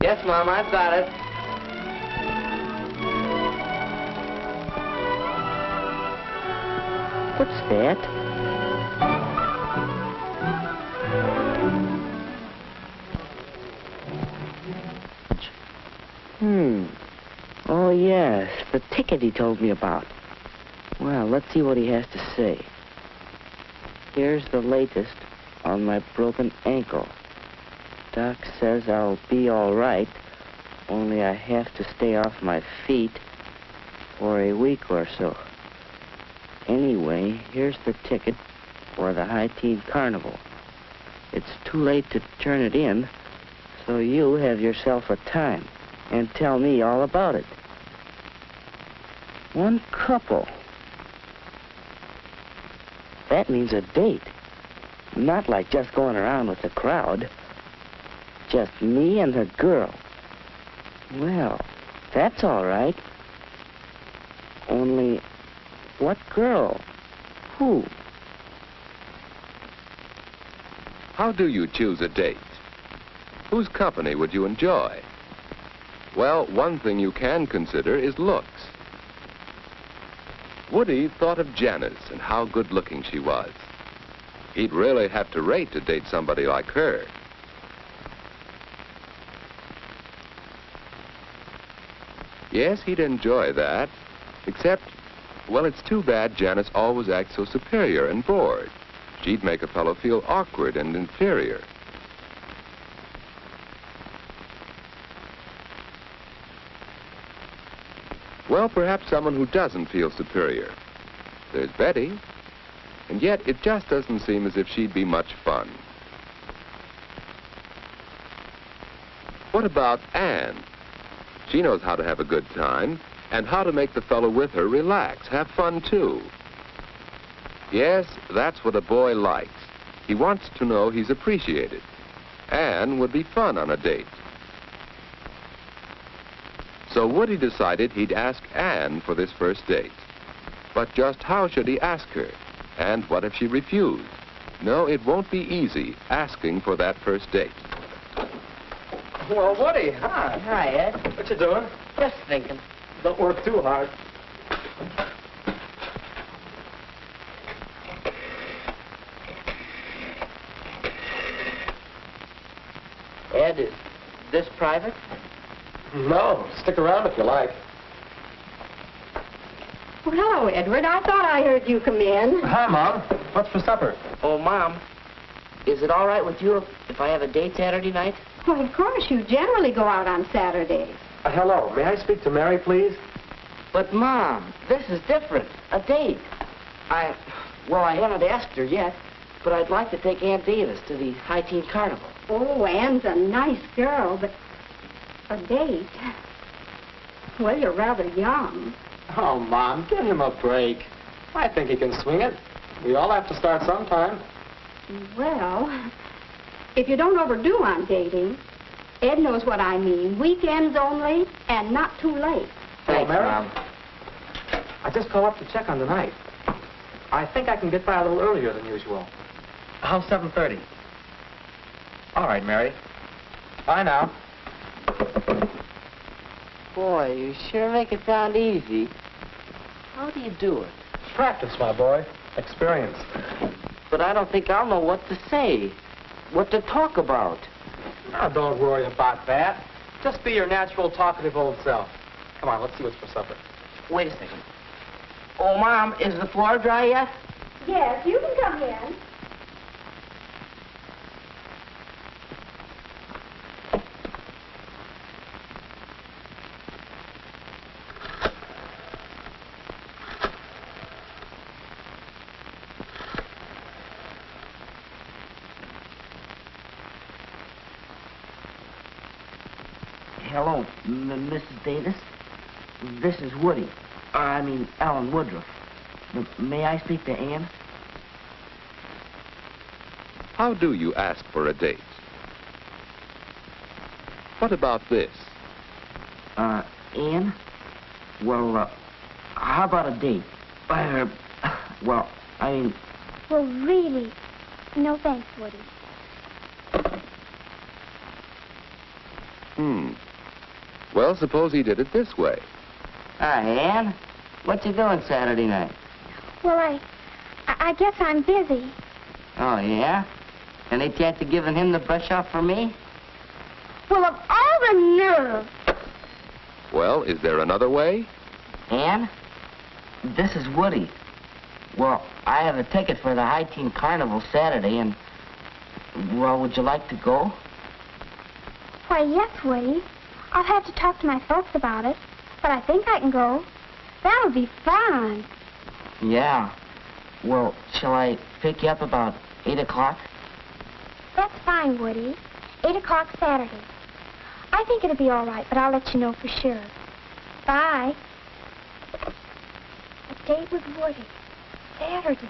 Yes, Mom, I've got it. What's that? Oh, yes, the ticket he told me about. Well, let's see what he has to say. Here's the latest on my broken ankle. Doc says I'll be all right, only I have to stay off my feet for a week or so. Anyway, here's the ticket for the Hi-Teen Carnival. It's too late to turn it in, so you have yourself a time and tell me all about it. One couple. That means a date. Not like just going around with the crowd. Just me and the girl. Well, that's all right. Only, what girl? Who? How do you choose a date? Whose company would you enjoy? Well, one thing you can consider is looks. Woody thought of Janice and how good-looking she was. He'd really have to rate to date somebody like her. Yes, he'd enjoy that, except, well, it's too bad Janice always acts so superior and bored. She'd make a fellow feel awkward and inferior. Well, perhaps someone who doesn't feel superior. There's Betty, and yet it just doesn't seem as if she'd be much fun. What about Anne? She knows how to have a good time and how to make the fellow with her relax, have fun too. Yes, that's what a boy likes. He wants to know he's appreciated. Anne would be fun on a date. So Woody decided he'd ask Anne for this first date. But just how should he ask her? And what if she refused? No, it won't be easy asking for that first date. Well, Woody, hi. Hi, Ed. What you doing? Just thinking. Don't work too hard. Ed, is this private? No, stick around if you like. Well, hello, Edward. I thought I heard you come in. Hi, Mom. What's for supper? Oh, Mom, is it all right with you if I have a date Saturday night? Well, of course, you generally go out on Saturdays. Hello. May I speak to Mary, please? But, Mom, this is different. A date. Well, I haven't asked her yet, but I'd like to take Aunt Davis to the Hi-Teen Carnival. Oh, Anne's a nice girl, but a date? Well, you're rather young. Oh, Mom, give him a break. I think he can swing it. We all have to start sometime. Well, if you don't overdo on dating, Ed knows what I mean. Weekends only and not too late. Thanks, Mary? Mom. I just called up to check on tonight. I think I can get by a little earlier than usual. How's 7:30? All right, Mary. Bye now. Boy, you sure make it sound easy. How do you do it? Practice, my boy. Experience. But I don't think I'll know what to say, what to talk about. Now, don't worry about that. Just be your natural, talkative old self. Come on, let's see what's for supper. Wait a second. Oh, Mom, is the floor dry yet? Yes, you can come in. Hello, Mrs. Davis. This is Woody. Alan Woodruff. May I speak to Anne? How do you ask for a date? What about this? Anne? Well, how about a date? Well, Well, really, no thanks, Woody. Well, suppose he did it this way. Hi, Ann. What you doing Saturday night? Well, I guess I'm busy. Oh, yeah? Any chance of giving him the brush off for me? Well, of all the nerve. Well, is there another way? Ann, this is Woody. Well, I have a ticket for the Hi-Teen Carnival Saturday, and, well, would you like to go? Why, yes, Woody. I'll have to talk to my folks about it, but I think I can go. That'll be fun. Yeah. Well, shall I pick you up about 8 o'clock? That's fine, Woody. 8 o'clock Saturday. I think it'll be all right, but I'll let you know for sure. Bye. A date with Woody. Saturday.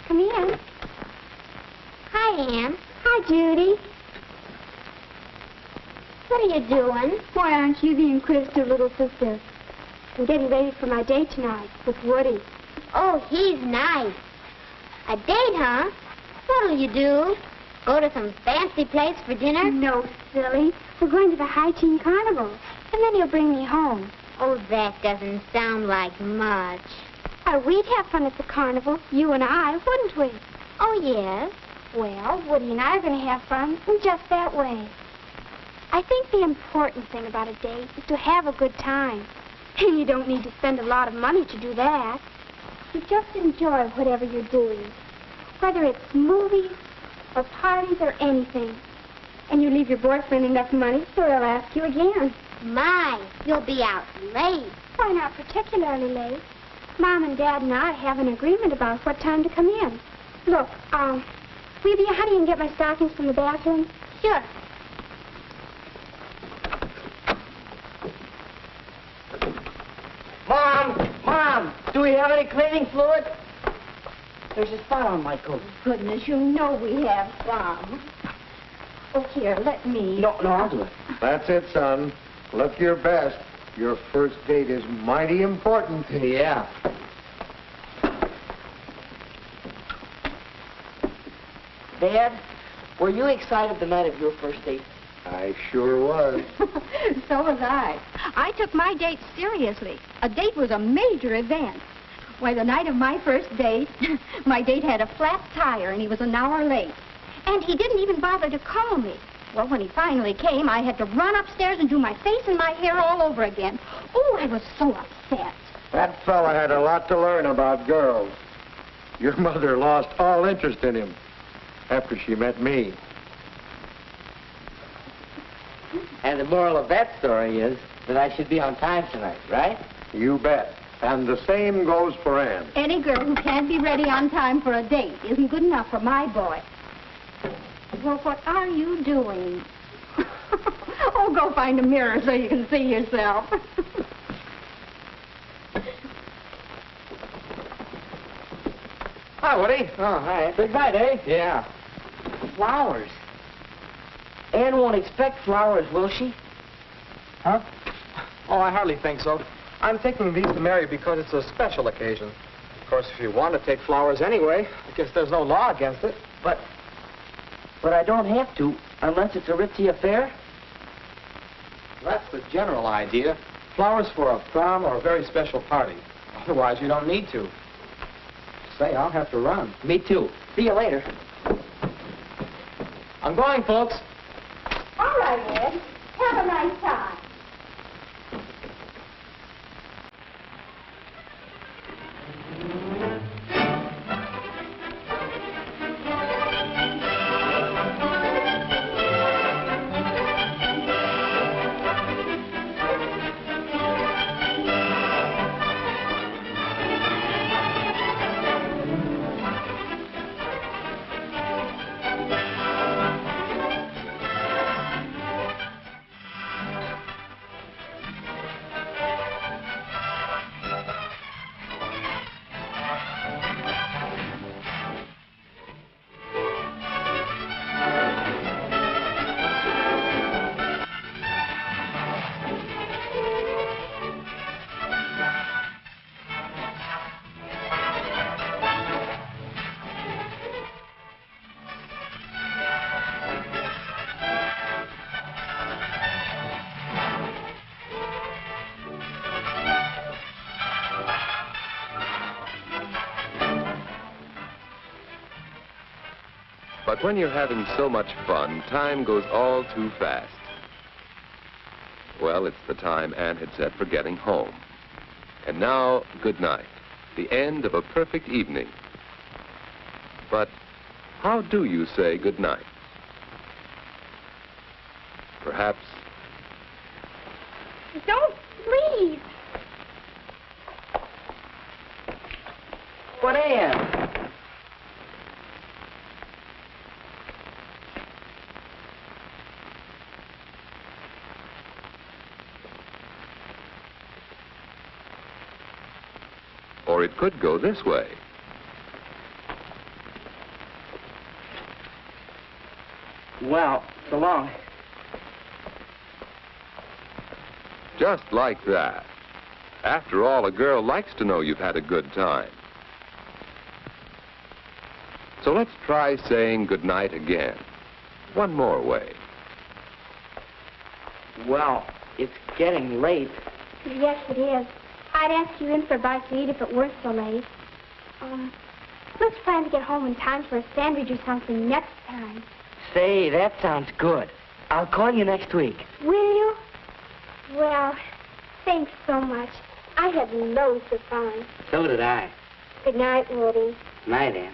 Come in. Hi, Ann. Hi, Judy. What are you doing? Why aren't you the inquisitive little sister? I'm getting ready for my date tonight with Woody. Oh, he's nice. A date, huh? What'll you do? Go to some fancy place for dinner? No, silly. We're going to the Hi-Teen Carnival, and then he'll bring me home. Oh, that doesn't sound like much. Why, we'd have fun at the carnival, you and I, wouldn't we? Oh, yes. Well, Woody and I are going to have fun in just that way. I think the important thing about a date is to have a good time. And you don't need to spend a lot of money to do that. You just enjoy whatever you're doing, whether it's movies or parties or anything. And you leave your boyfriend enough money so he'll ask you again. My, you'll be out late. Why, not particularly late. Mom and Dad and I have an agreement about what time to come in. Look, will you be a honey and get my stockings from the bathroom? Sure. Mom, do we have any cleaning fluid? There's a spot on my coat. Goodness, you know we have some. Oh, here, let me. No, I'll do it. That's it, son. Look your best. Your first date is mighty important. Yeah. Dad, were you excited the night of your first date? I sure was. So was I. I took my date seriously. A date was a major event. Why, the night of my first date, my date had a flat tire and he was an hour late. And he didn't even bother to call me. Well, when he finally came, I had to run upstairs and do my face and my hair all over again. Oh, I was so upset. That fella had a lot to learn about girls. Your mother lost all interest in him after she met me. And the moral of that story is that I should be on time tonight, right? You bet. And the same goes for Ann. Any girl who can't be ready on time for a date isn't good enough for my boy. Well, what are you doing? Oh, go find a mirror so you can see yourself. Hi, Woody. Oh, hi. Big night, eh? Yeah. Flowers. Ann won't expect flowers, will she? Huh? Oh, I hardly think so. I'm taking these to Mary because it's a special occasion. Of course, if you want to take flowers anyway, I guess there's no law against it. But I don't have to, unless it's a ritzy affair. That's the general idea. Flowers for a prom or a very special party. Otherwise, you don't need to. Say, I'll have to run. Me too. See you later. I'm going, folks. All right, Ed. Have a nice time. But when you're having so much fun, time goes all too fast. Well, it's the time Anne had set for getting home. And now, good night. The end of a perfect evening. But how do you say good night? Perhaps... Don't leave. What, Anne? Or it could go this way. Well, so long. Just like that. After all, a girl likes to know you've had a good time. So let's try saying goodnight again. One more way. Well, it's getting late. Yes, it is. I'd ask you in for a bite to eat if it weren't so late. Let's plan to get home in time for a sandwich or something next time. Say, that sounds good. I'll call you next week. Will you? Well, thanks so much. I had loads of fun. So did I. Good night, Woody. Night, Anne.